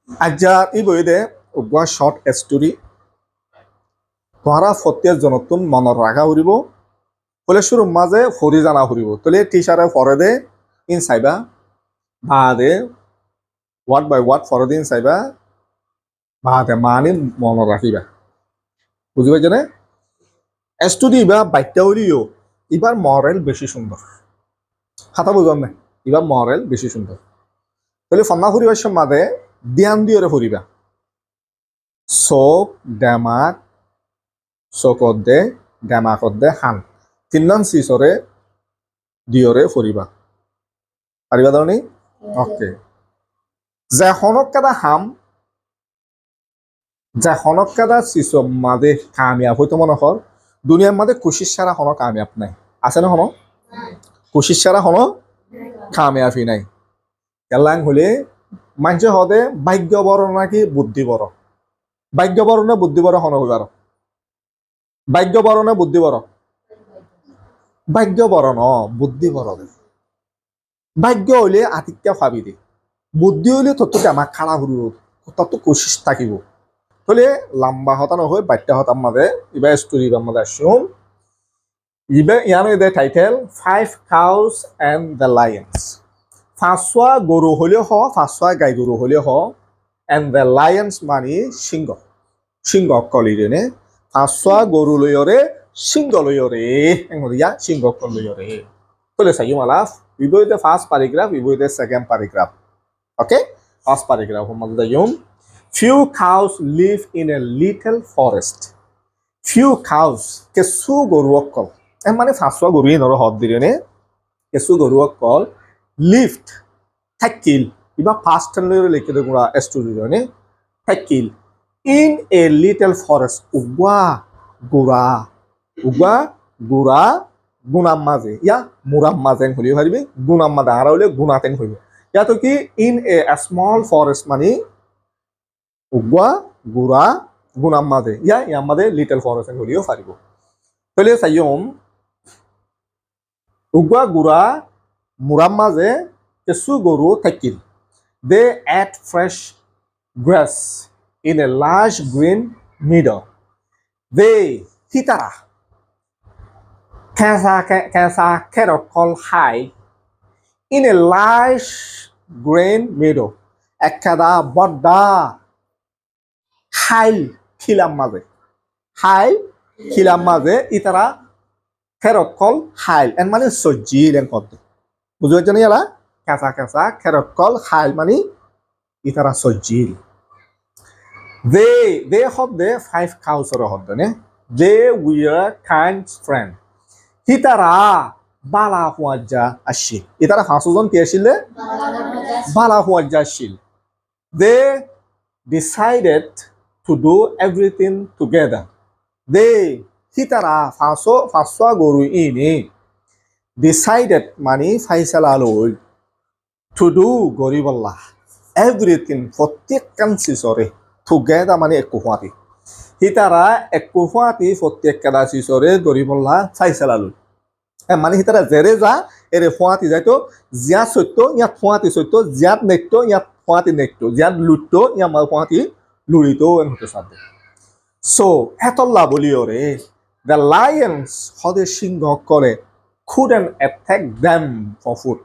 আজ্জা ই বইদে উগুয়া short story তোহারা ফতিয়ার জনতুন মনত রাখা উড়িব বলে শুরু মাঝে ফরি জানা ফুরিব তলে টিচারে ফরে দে ইন চাইবা দে ওয়ার্ড বাই ওয়ার্ড ফরে দে ইন চাইবা দে মানি মনত রাখিবা বুঝি পাইছে নে স্টোরি বা বাক্যাৱলীও এবার মরেল বেশি সুন্দর খাতা বুঝার নাই এবার মরেল বেশি সুন্দর তাহলে ফন্না ফুরিবার মাঝে ধ্যান দিয়ে ফুরিবা চোখ ডেমাক চকত দে ডেমাকত দে হান তিনজন চিচরে দিয়রে ফুরিবা পাৰিবা তাৰমানে অকে যেখনক কাদা হাম যেখনক কাদা চিচ মাঝে কামিয়াব হয়তো মনে হর দুনিয়ার মাঝে কোশিশ ছাড়া কোনো কামিয়াব নাই আছে না কোনো কোশিশ ছাড়া কোনো কামিয়াবি নাই কেলাং হলে মানুষ হদে ভাগ্য বড় নাকি বুদ্ধি বড় ভাগ্য বড় না বুদ্ধি বড় হন হইবার ভাগ্য বড় না বুদ্ধি বড় ভাগ্য বড় ন বুদ্ধি বড় ভাগ্য হইলে আতিক্যা ভাবি দে বুদ্ধি হইলে তত আমাক খাড়া ফুরিব তত কোশিশ থাকিব তাহলে লম্বা হতা নহয় বাট্টা হতার মাঝে ইবা স্টোরি মাঝে আসুন ইবে ইয়ানো the title 5 cows and the lions ফাঁসুয়া গরু হলে হ ফাঁসুয়া গাই গরু হলে হ and the lions মানে সিংহ সিংহ কলিরেনে ফাঁসুয়া গরু লয়রে সিংহ লয়রে ইয়া সিংহ কল লয়রে তাহলে সাইম আলাফ ইবই দে ফার্স্ট প্যারাগ্রাফ ইবই the second paragraph okay first paragraph মাঝে দাইম few cows live in a little forest few cows কেসু গরু অকল মানে ফাঁসুয়া গরু নর হদ দিরেনে কেসু গরু অকল লিফট থাকিল ইবা ফার্স্ট টেনলে লিখে দে গুড়া স্টোরি থাকিল ইন এ লিটল ফরেস্ট উগা গুড়া গুণাম মাঝে ইয়া মুরাম মাঝে হলি ভাবি গুণাম মাঝে আর হলে গুণাতেন হইবে ইয়াতো কি ইন এ স্মল ফরেস্ট মানে উগা গুড়া গুণাম মাঝে ইয়া ইয়ার মাঝে লিটল ফরেস্ট হলিও পারিব তাহলে চাইম উগা গুড়া মুরাম মাঝে কেঁচু গরু থাকিল they ate fresh grass in a large green meadow দে সিতাৰা কেঁচা খেৰকল খাই in a large green meadow একেদা বড্ডা খাইল খিলাম মাঝে ইতারা খেরকল খাইল এন মানে সজ্জিল এন কত বুঝতে পারছেন ইয়ারা কেঁচা খেরকল খাইল মানে ইতারা সজ্জিল দে শব্দে 5 cows শব্দনে দে উইয়ার কাইন্ড ফ্রেন্ড ইতারা বালা হুয়াজ্জা আসছিল ইতারা 5জন কি আসছিল বালা হুয়াজ্জা আসছিল দে decided to do everything together. They hitara ফাঁসুয়া গরু ইনি decided মানে ফাইসালা লই to do গরিবল্লাহ everything প্রত্যেকখান সিসরে together মানে এক কুহাতি হিতারা এক কুহাতি প্রত্যেকটা সিসরে গরিবল্লাহ ফাইসালা লই মানে হিতারা জেরে যা এরে ফুয়াতি যাইতো জিয়া সত্য ইয়া ফুয়াতি সত্য জিয়াত নেক্টো ইয়া ফুয়াতি নেক্টো জিয়াত লুটতো ইয়া মাল ফুয়াতি লুড়িতো এন হতে সাথে সো এতল্লা বলিওরে দ্য লায়ন্স হদে সিংহ করে couldn't attack them for food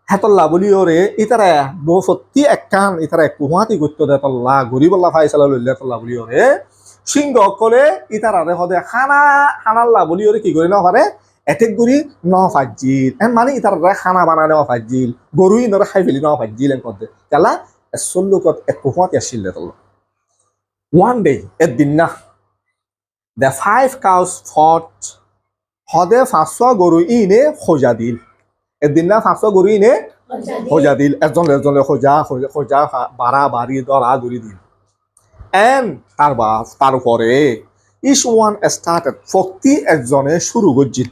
হেতল্লা বলিওরে ইতারা বহু সত্যি একখান ইতারা কুহাতি গুত্ত দেতল্লা গরিবল্লা ফাইসালা লইলে এতল্লা বলিওরে সিংহ করে ইতারা হদে হানাল্লা বলিওরে কি করে না পারে এটেক গুড়ি ন ফাজিল এন মানে ইতার খানা বানানে ফাজিল গরুই নরে খাই ফেলি ন ফাজিল এন করতে কেলা সল্লুকত এক কুহাত আসছিল তল ওয়ান ডে একদিন না দ্য 5 cows fought হদে ফাঁসুয়া গরু ইনে খোঁজা দিল একদিন না ফাঁসুয়া গরু ইনে খোঁজা দিল একজনে খোঁজা বাড়ি দরা দৌড়ি দিল এন্ড তারপরে ইচ ওয়ান স্টার্টেড প্রতি একজনে শুরু করছিল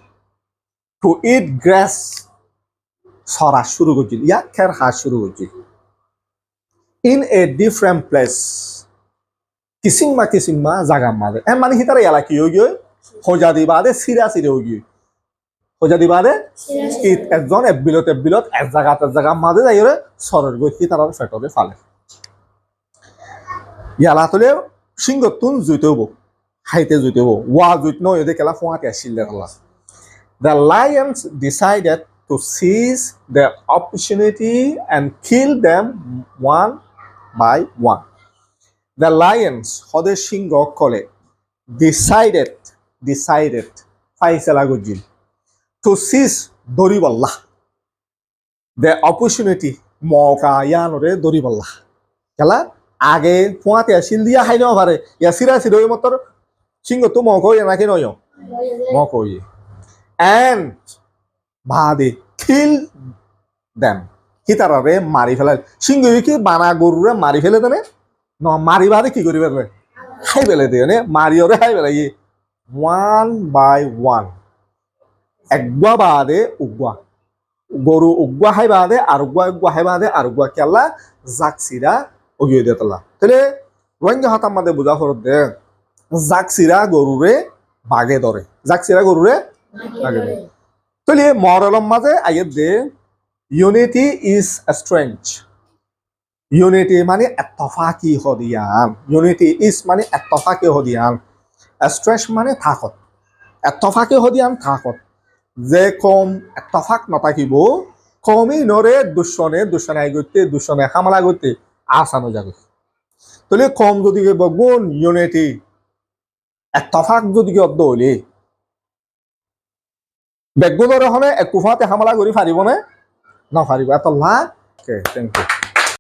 to eat grass সরা শুরু করছিল ইয়া খের খাওয়া শুরু করছিল in a different place কিসিংমা জাগা মাঝে মানে হিতারা এলা কি হয়ে গিয়ে খোঁজা দিবা দে সিরা হয়ে গিয়ে যদি বাদে একজন বিলত এক জায়গা মাঝে যাই সরের গৈ সি তার ফেটরে ফালে ইয়ালা তলে সিংহতুন জুইতে হব হাইতে জুইতে হব ওয়া জুইত নয় এদের খেলা ফোঁয়াতে আসছিল খেলা The lions decided to seize the opportunity and kill them one by one. The lions, হদের সিংহ কলে decided ফাইসলা গজিল to seize দরিবাল্লাহ the opportunity মৌকা ইয়ানরে দরিবাল্লাহ খেলা আগে ফোঁয়াতে আসিল দিয়া হাই নেওয়া পারে ইয়া সিরা সিরই মতর সিংহ তো মৌক ইয়া নাকি নয় মৌক ইয়ে and বাদে kill them হিতারে মারি ফেলাল সিংহ কি বানা গরুরে মারি ফেলে দেনে ন মারি বাদে কি করি ফেলবে হাই ফেলে দিয়ে নে মারি ওরে হাই ফেলাই ওয়ান বাই ওয়ান একগুয়া বাদে উগুয়া গরু উগুয়া হাই বাদে আর উগুয়া হাই বাদে আর উগুয়া কেলা জাকসিরা ওগিয়ে দিয়ে তোলা তাহলে রোহিঙ্গা হাত আমাদের বোঝা ফরত দে জাকসিরা গরুরে বাগে ধরে জাকসিরা গরুরে বাগে ধরে তাহলে মরলম মাঝে আইয়ে দে ইউনিটি ইজ স্ট্রেংথ ইউনিটি মানে এতফাকি হদিয়ান ইউনিটি ইজ মানে এতফাকি হদিয়ান স্ট্রেংথ মানে থাকত এতফাকি হদিয়ান থাকত যে কম এতফাক নথাকিব কমই নরে দুশনে আই গইতে দুশনে হামলা গইতে আসানো যাবে তাহলে কম যদি গুণ ইউনিটি এতফাক যদি অর্ধ হইলে বেগুনের হলে এক কুফাতে হামলা করি ফারিব না ফারিব এত লাভ থ্যাংক ইউ